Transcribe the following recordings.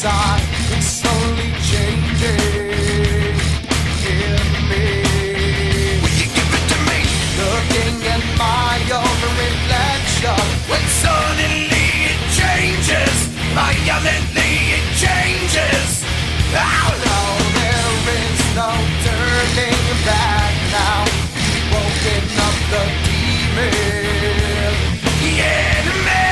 inside, it's slowly changing in me. Will you give it to me? Looking at my own reflection, When suddenly it changes, violently it changes. Oh now there is no turning back now. You've woken up the demon. the enemy.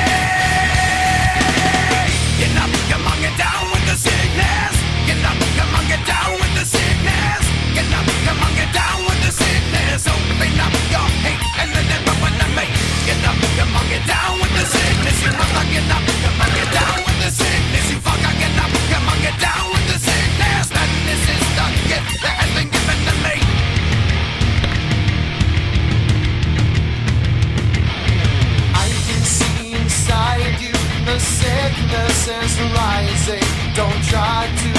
Get up, come on, get down with the sickness. Get up, come on, get down with the sickness. Get up, come on, get down with the sickness. Open up your hate and let it run to me. Get up, come on, get down with the sickness. You mother, get up, come on, get down with the sickness. You fucker, get up, come on, get down with the sickness. And this is the gift that has been given to me. I can see inside you, the sickness is rising. Don't try to